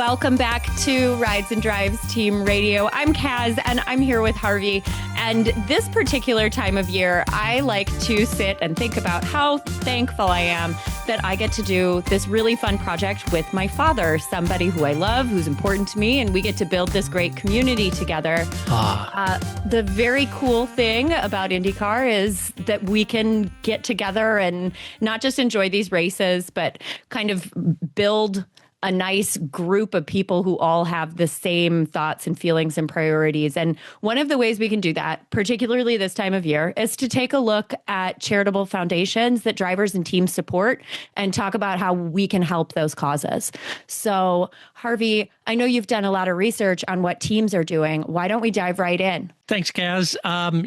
Welcome back to Rides and Drives Team Radio. I'm Caz, and I'm here with Harvey. And this particular time of year, I like to sit and think about how thankful I am that I get to do this really fun project with my father, somebody who I love, who's important to me, and we get to build this great community together. The very cool thing about IndyCar is that we can get together and not just enjoy these races, but kind of build a nice group of people who all have the same thoughts and feelings and priorities. And one of the ways we can do that, particularly this time of year, is to take a look at charitable foundations that drivers and teams support and talk about how we can help those causes. So, Harvey, I know you've done a lot of research on what teams are doing. Why don't we dive right in? Thanks, Caz.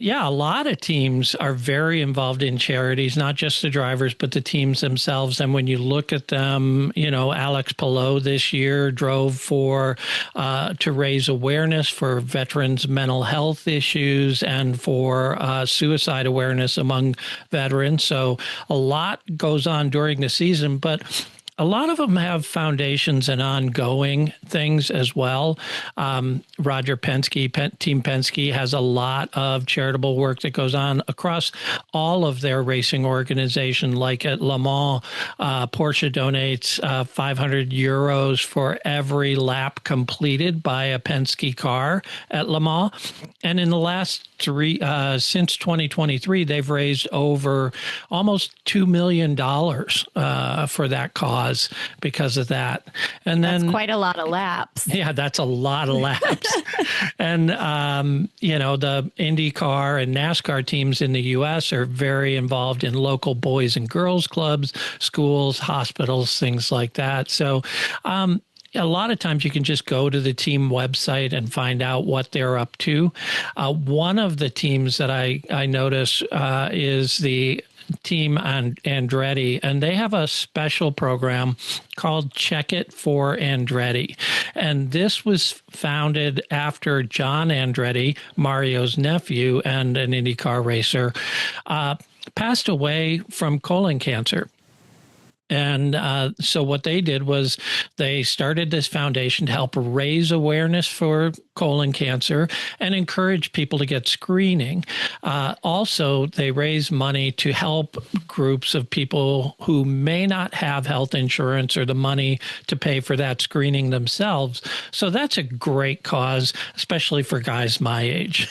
Yeah, a lot of teams are very involved in charities, not just the drivers, but the teams themselves. And when you look at them, you know, Alex Palou this year drove to raise awareness for veterans' mental health issues and for suicide awareness among veterans. So a lot goes on during the season, but a lot of them have foundations and ongoing things as well. Roger Penske, Team Penske, has a lot of charitable work that goes on across all of their racing organization. Like at Le Mans, Porsche donates 500 euros for every lap completed by a Penske car at Le Mans. And in the last since 2023, they've raised over almost $2 million for that cause because of that. And then that's quite a lot of laps. Yeah, that's a lot of laps. And, you know, the IndyCar and NASCAR teams in the U.S. are very involved in local boys and girls clubs, schools, hospitals, things like that. So, a lot of times you can just go to the team website and find out what they're up to. One of the teams that I notice is the team Andretti, and they have a special program called Check It for Andretti. And this was founded after John Andretti, Mario's nephew and an IndyCar racer, passed away from colon cancer. And so what they did was they started this foundation to help raise awareness for colon cancer and encourage people to get screening. Also, they raise money to help groups of people who may not have health insurance or the money to pay for that screening themselves. So that's a great cause, especially for guys my age.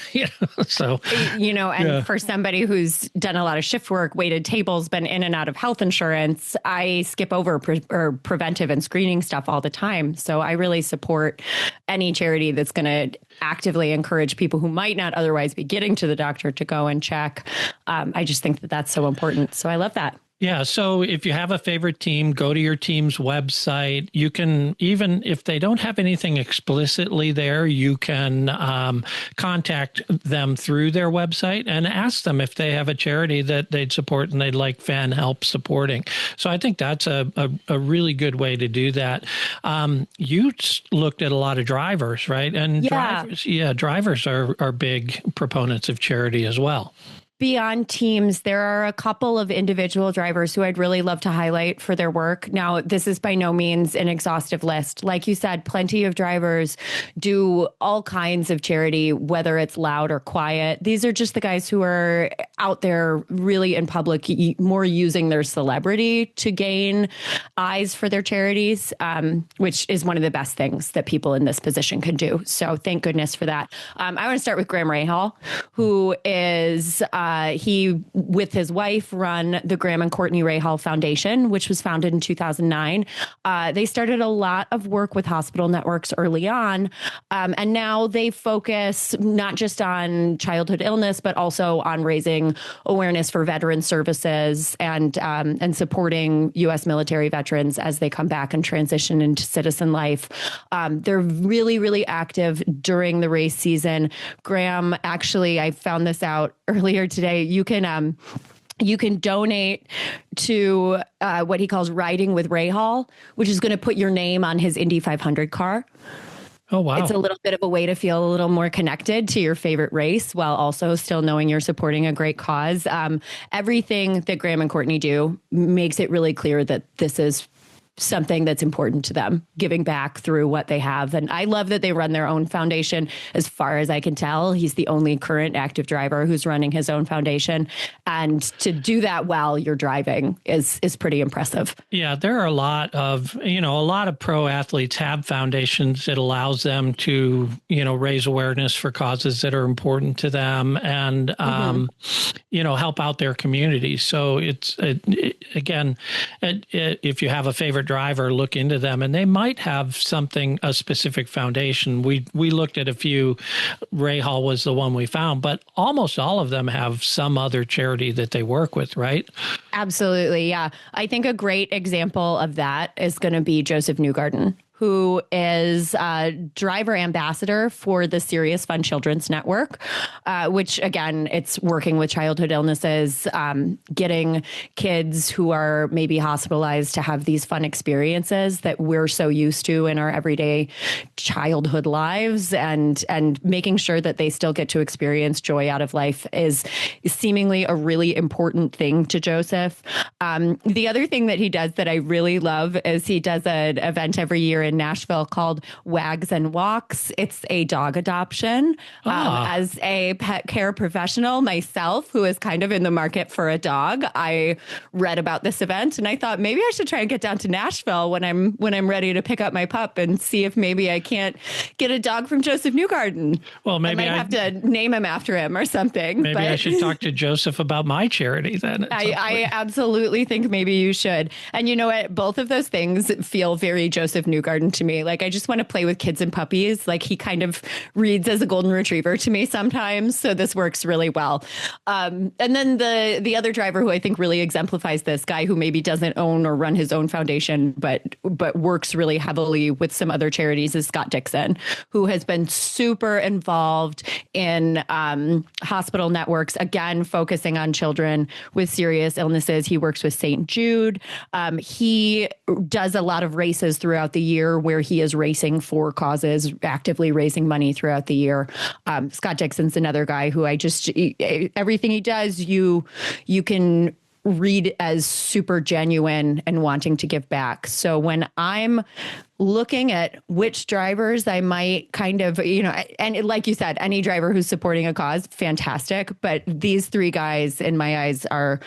For somebody who's done a lot of shift work, waited tables, been in and out of health insurance, I skip over preventive and screening stuff all the time. So I really support any charity that's going to actively encourage people who might not otherwise be getting to the doctor to go and check. I just think that that's so important. So I love that. Yeah. So if you have a favorite team, go to your team's website. You can, even if they don't have anything explicitly there, you can contact them through their website and ask them if they have a charity that they'd support and they'd like fan help supporting. So I think that's a really good way to do that. You looked at a lot of drivers, right? And drivers are big proponents of charity as well. Beyond teams, there are a couple of individual drivers who I'd really love to highlight for their work. Now, this is by no means an exhaustive list. Like you said, plenty of drivers do all kinds of charity, whether it's loud or quiet. These are just the guys who are out there really in public, more using their celebrity to gain eyes for their charities, which is one of the best things that people in this position can do. So thank goodness for that. I want to start with Graham Rahal, who is... he, with his wife, run the Graham and Courtney Rahal Foundation, which was founded in 2009. They started a lot of work with hospital networks early on, and now they focus not just on childhood illness, but also on raising awareness for veteran services and supporting U.S. military veterans as they come back and transition into citizen life. They're really, really active during the race season. Graham, actually, I found this out earlier today. You can donate to what he calls Riding with Rahal, which is going to put your name on his Indy 500 car. Oh, wow. It's a little bit of a way to feel a little more connected to your favorite race while also still knowing you're supporting a great cause. Everything that Graham and Courtney do makes it really clear that this is something that's important to them, giving back through what they have. And I love that they run their own foundation. As far as I can tell, he's the only current active driver who's running his own foundation. And to do that while you're driving is pretty impressive. Yeah, there are a lot of pro athletes have foundations. It allows them to, raise awareness for causes that are important to them and, help out their communities. So if you have a favorite driver, look into them, and they might have a specific foundation. We looked at a few. Rahal was the one we found, but almost all of them have some other charity that they work with, right? Absolutely. Yeah. I think a great example of that is going to be Joseph Newgarden, who is a driver ambassador for the Serious Fun Children's Network, which, again, it's working with childhood illnesses, getting kids who are maybe hospitalized to have these fun experiences that we're so used to in our everyday childhood lives, and making sure that they still get to experience joy out of life is seemingly a really important thing to Joseph. The other thing that he does that I really love is he does an event every year in Nashville called Wags and Walks. It's a dog adoption. As a pet care professional myself, who is kind of in the market for a dog, I read about this event and I thought maybe I should try and get down to Nashville when I'm ready to pick up my pup and see if maybe I can't get a dog from Joseph Newgarden. Well, maybe I might have to name him after him or something. Maybe I should talk to Joseph about my charity then. I absolutely think maybe you should. And you know what? Both of those things feel very Joseph Newgarden to me. Like, I just want to play with kids and puppies. Like, he kind of reads as a golden retriever to me sometimes. So this works really well. And then the other driver who I think really exemplifies this, guy who maybe doesn't own or run his own foundation, but works really heavily with some other charities, is Scott Dixon, who has been super involved in hospital networks, again, focusing on children with serious illnesses. He works with St. Jude. He does a lot of races throughout the year where he is racing for causes, actively raising money throughout the year. Scott Dixon's another guy who everything he does, you can read as super genuine and wanting to give back. So when I'm looking at which drivers I might kind of, and like you said, any driver who's supporting a cause, fantastic. But these three guys, in my eyes, are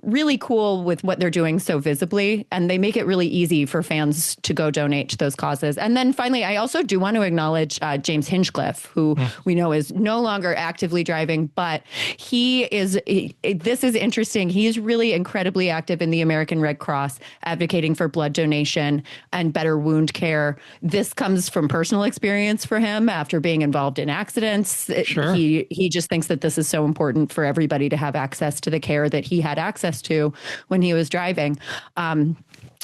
really cool with what they're doing so visibly, and they make it really easy for fans to go donate to those causes. And then finally, I also do want to acknowledge James Hinchcliffe, who we know is no longer actively driving, but this is interesting. He's really incredibly active in the American Red Cross, advocating for blood donation and better wound care. This comes from personal experience for him after being involved in accidents. Sure. He just thinks that this is so important for everybody to have access to the care that he had access to when he was driving.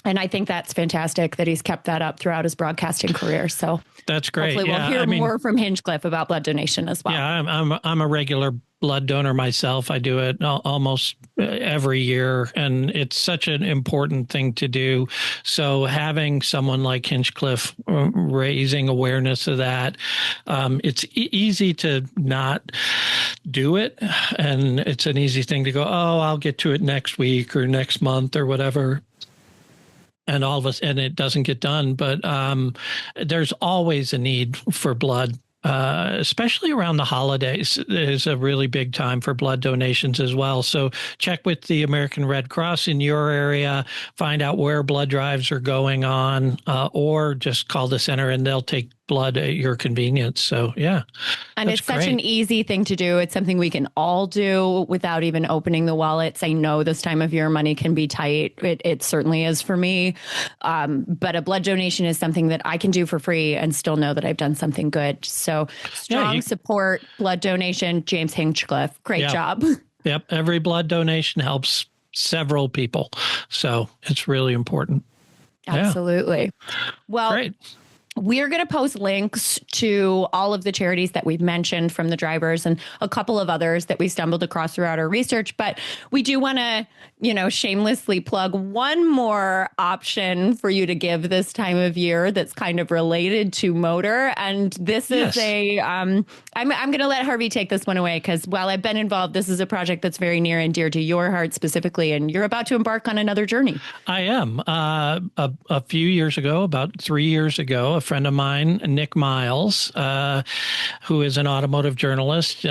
And I think that's fantastic that he's kept that up throughout his broadcasting career. So that's great. Hopefully we'll hear more from Hinchcliffe about blood donation as well. Yeah, I'm a regular blood donor myself. I do it almost every year, and it's such an important thing to do. So having someone like Hinchcliffe raising awareness of that, it's easy to not do it. And it's an easy thing to go, I'll get to it next week or next month or whatever. And and it doesn't get done. But there's always a need for blood. Especially around the holidays, is a really big time for blood donations as well. So check with the American Red Cross in your area, find out where blood drives are going on, or just call the center and they'll take blood at your convenience. So, yeah. And it's such an easy thing to do. It's something we can all do without even opening the wallets. I know this time of year money can be tight. It certainly is for me. But a blood donation is something that I can do for free and still know that I've done something good. So strong support, blood donation, James Hinchcliffe. Great job. Yep. Every blood donation helps several people. So it's really important. Absolutely. Yeah. Well, great. We are going to post links to all of the charities that we've mentioned from the drivers and a couple of others that we stumbled across throughout our research. But we do want to, shamelessly plug one more option for you to give this time of year that's kind of related to motor. And this is I'm going to let Harvey take this one away because while I've been involved, this is a project that's very near and dear to your heart specifically. And you're about to embark on another journey. I am. A few years ago, about 3 years ago, a friend of mine, Nick Miles, who is an automotive journalist.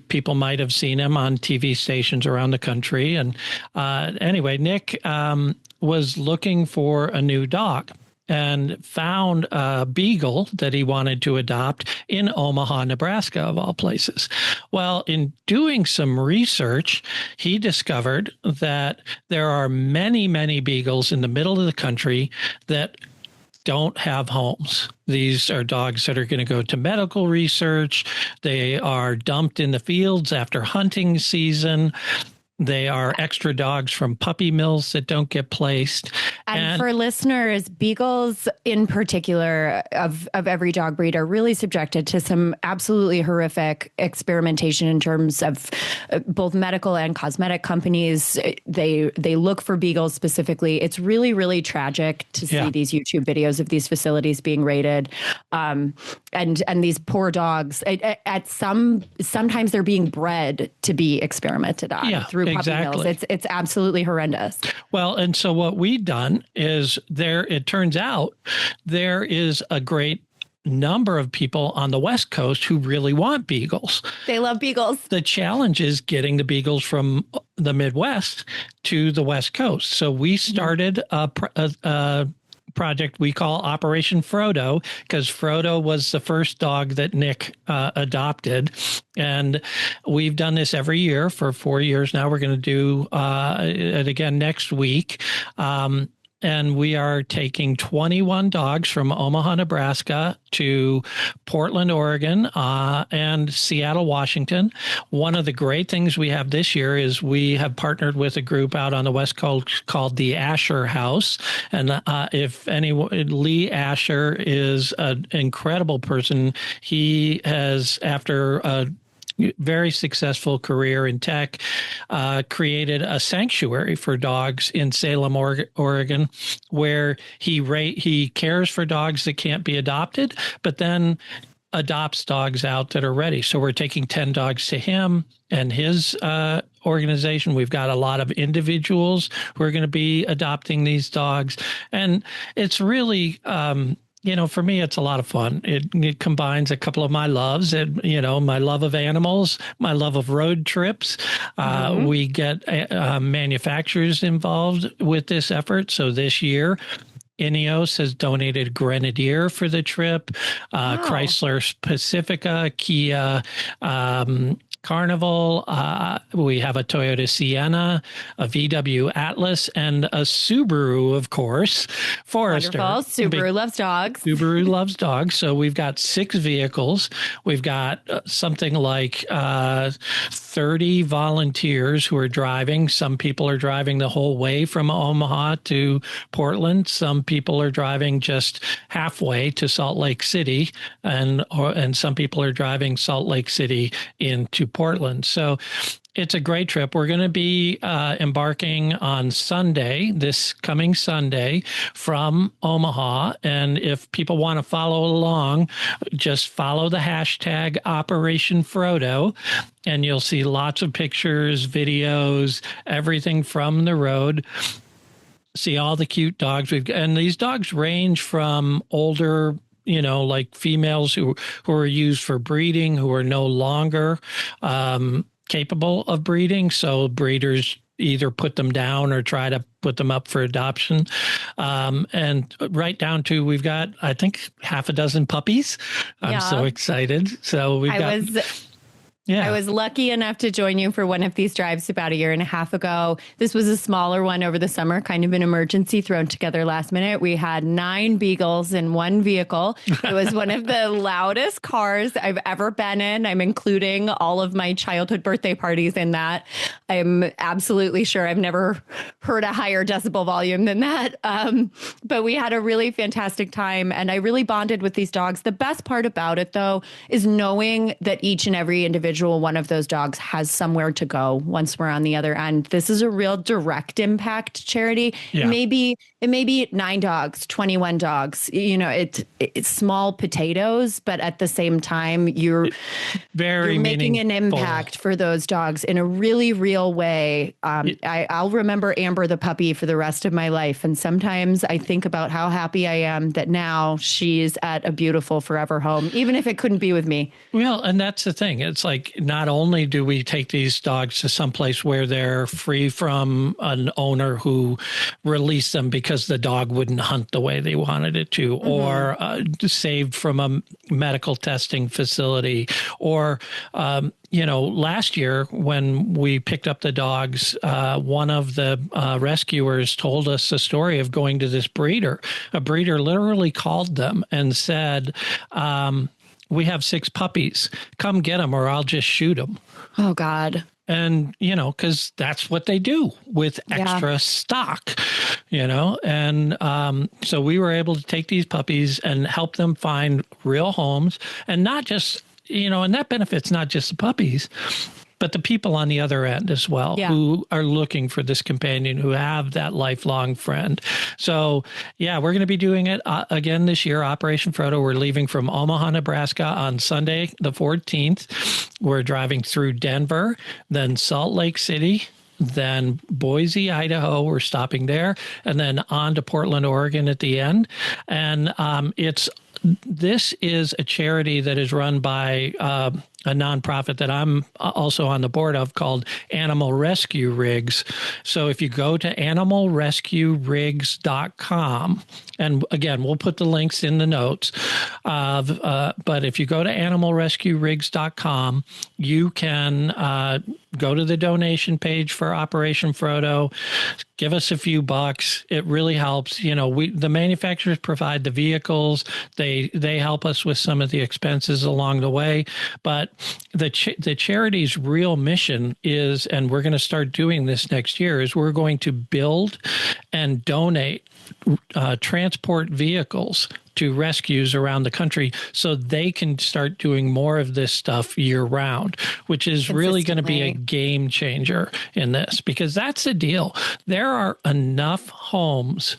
People might have seen him on TV stations around the country. And anyway, Nick was looking for a new dog and found a beagle that he wanted to adopt in Omaha, Nebraska, of all places. Well, in doing some research, he discovered that there are many, many beagles in the middle of the country that don't have homes. These are dogs that are going to go to medical research. They are dumped in the fields after hunting season. They are extra dogs from puppy mills that don't get placed. And for listeners, beagles in particular of every dog breed are really subjected to some absolutely horrific experimentation in terms of both medical and cosmetic companies. They look for beagles specifically. It's really, really tragic to see these YouTube videos of these facilities being raided. And these poor dogs, sometimes they're being bred to be experimented on through puppy mills. It's absolutely horrendous. Well, and so what we've done is it turns out there is a great number of people on the West Coast who really want beagles. They love beagles. The challenge is getting the beagles from the Midwest to the West Coast. So we started a project we call Operation Frodo, because Frodo was the first dog that Nick adopted. And we've done this every year for 4 years now. We're going to do it again next week. And we are taking 21 dogs from Omaha, Nebraska to Portland, Oregon, and Seattle, Washington. One of the great things we have this year is we have partnered with a group out on the West Coast called the Asher House. And if anyone, Lee Asher is an incredible person. He has, after a very successful career in tech, created a sanctuary for dogs in Salem, Oregon, where he cares for dogs that can't be adopted, but then adopts dogs out that are ready. So we're taking 10 dogs to him and his organization. We've got a lot of individuals who are going to be adopting these dogs. And it's really for me, it's a lot of fun. It combines a couple of my loves, my love of animals, my love of road trips. We get manufacturers involved with this effort. So this year, Ineos has donated Grenadier for the trip. Chrysler Pacifica, Kia, Carnival. We have a Toyota Sienna, a VW Atlas, and a Subaru, of course. Forester. Wonderful. Subaru loves dogs. Subaru loves dogs. So we've got 6 vehicles. We've got something like 30 volunteers who are driving. Some people are driving the whole way from Omaha to Portland. Some people are driving just halfway to Salt Lake City, and some people are driving Salt Lake City into Portland. So it's a great trip. We're going to be embarking on Sunday, this coming Sunday, from Omaha. And if people want to follow along, just follow the hashtag Operation Frodo, and you'll see lots of pictures, videos, everything from the road. See all the cute dogs and these dogs range from older, like females who are used for breeding, who are no longer capable of breeding. So breeders either put them down or try to put them up for adoption. And right down to, we've got, I think, half a dozen puppies. I'm so excited. So Yeah. I was lucky enough to join you for one of these drives about a year and a half ago. This was a smaller one over the summer, kind of an emergency thrown together last minute. We had 9 beagles in one vehicle. It was one of the loudest cars I've ever been in. I'm including all of my childhood birthday parties in that. I'm absolutely sure I've never heard a higher decibel volume than that. But we had a really fantastic time, and I really bonded with these dogs. The best part about it, though, is knowing that each and every individual one of those dogs has somewhere to go once we're on the other end. This is a real direct impact charity. Yeah. It may be 9 dogs, 21 dogs. You know, it's small potatoes, but at the same time, you're making an impact for those dogs in a really real way. I'll remember Amber the puppy for the rest of my life. And sometimes I think about how happy I am that now she's at a beautiful forever home, even if it couldn't be with me. Well, and that's the thing. It's like, not only do we take these dogs to someplace where they're free from an owner who released them because the dog wouldn't hunt the way they wanted it to, or saved from a medical testing facility, or last year when we picked up the dogs, one of the rescuers told us the story of going to this breeder. A breeder literally called them and said, we have 6 puppies. Come get them or I'll just shoot them. Oh, God. And, because that's what they do with extra stock, and so we were able to take these puppies and help them find real homes, and not just, and that benefits not just the puppies, but the people on the other end as well, who are looking for this companion, who have that lifelong friend. So, we're going to be doing it again this year, Operation Frodo. We're leaving from Omaha, Nebraska on Sunday, the 14th. We're driving through Denver, then Salt Lake City, then Boise, Idaho. We're stopping there, and then on to Portland, Oregon at the end. And this is a charity that is run by a nonprofit that I'm also on the board of called Animal Rescue Rigs. So if you go to animalrescuerigs.com, and again, we'll put the links in the notes, but if you go to animalrescuerigs.com, you can go to the donation page for Operation Frodo, give us a few bucks. It really helps. The manufacturers provide the vehicles. They help us with some of the expenses along the way. But the charity's real mission is, and we're going to start doing this next year, is we're going to build and donate transport vehicles to rescues around the country so they can start doing more of this stuff year round, which is really going to be a game changer in this, because that's the deal. There are enough homes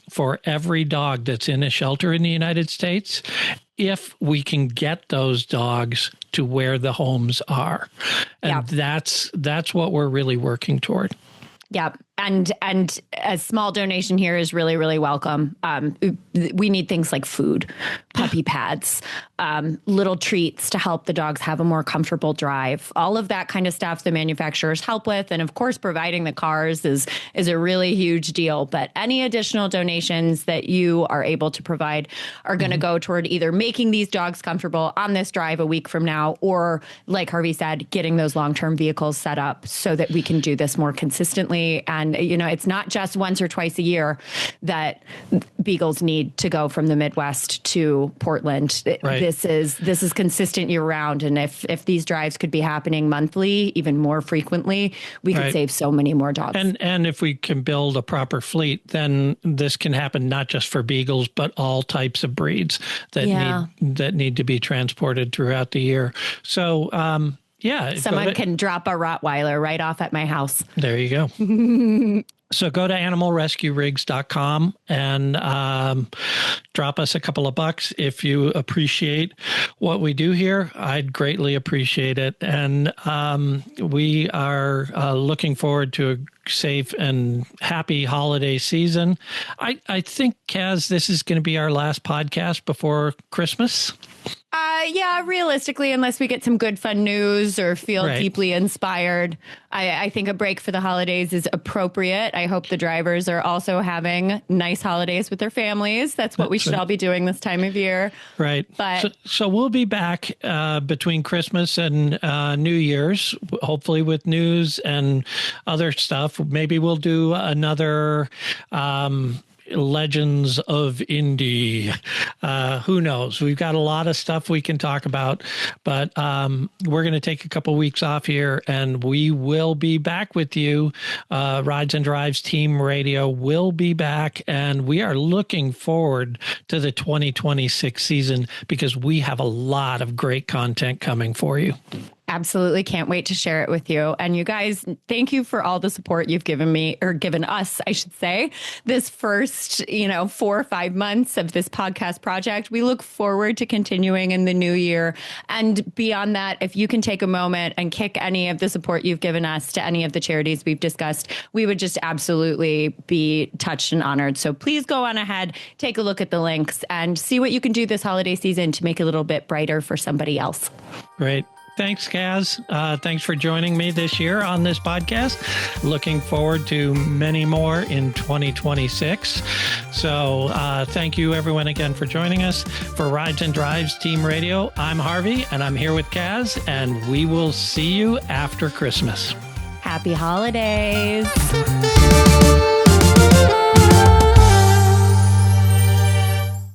for every dog that's in a shelter in the United States if we can get those dogs to where the homes are. And that's what we're really working toward. Yeah. And a small donation here is really, really welcome. We need things like food, puppy pads, little treats to help the dogs have a more comfortable drive. All of that kind of stuff the manufacturers help with. And of course, providing the cars is a really huge deal. But any additional donations that you are able to provide are going to go toward either making these dogs comfortable on this drive a week from now, or like Harvey said, getting those long-term vehicles set up so that we can do this more consistently. And it's not just once or twice a year that beagles need to go from the Midwest to Portland. Right. This is consistent year round. And if these drives could be happening monthly, even more frequently, we could save so many more dogs. And if we can build a proper fleet, then this can happen not just for beagles, but all types of breeds that need to be transported throughout the year. So, someone can drop a Rottweiler right off at my house. There you go. So go to animalrescuerigs.com and drop us a couple of bucks if you appreciate what we do here. I'd greatly appreciate it. And we are looking forward to a safe and happy holiday season. I think, Caz, this is going to be our last podcast before Christmas. Yeah, realistically, unless we get some good fun news or feel Right. deeply inspired, I think a break for the holidays is appropriate. I hope the drivers are also having nice holidays with their families. That's what we should all be doing this time of year. Right. But so we'll be back between Christmas and New Year's, hopefully with news and other stuff. Maybe we'll do another Legends of Indy. Who knows? We've got a lot of stuff we can talk about, but we're going to take a couple weeks off here, and we will be back with you. Rides and Drives Team Radio will be back, and we are looking forward to the 2026 season because we have a lot of great content coming for you. absolutely can't wait to share it with you. And you guys, thank you for all the support you've given me, or given us, I should say, this first, 4 or 5 months of this podcast project. We look forward to continuing in the new year. And beyond that, if you can take a moment and kick any of the support you've given us to any of the charities we've discussed, we would just absolutely be touched and honored. So please go on ahead, take a look at the links, and see what you can do this holiday season to make it a little bit brighter for somebody else. Great. Thanks, Caz. Thanks for joining me this year on this podcast. Looking forward to many more in 2026. So thank you, everyone, again for joining us. For Rides and Drives Team Radio, I'm Harvey, and I'm here with Caz, and we will see you after Christmas. Happy holidays.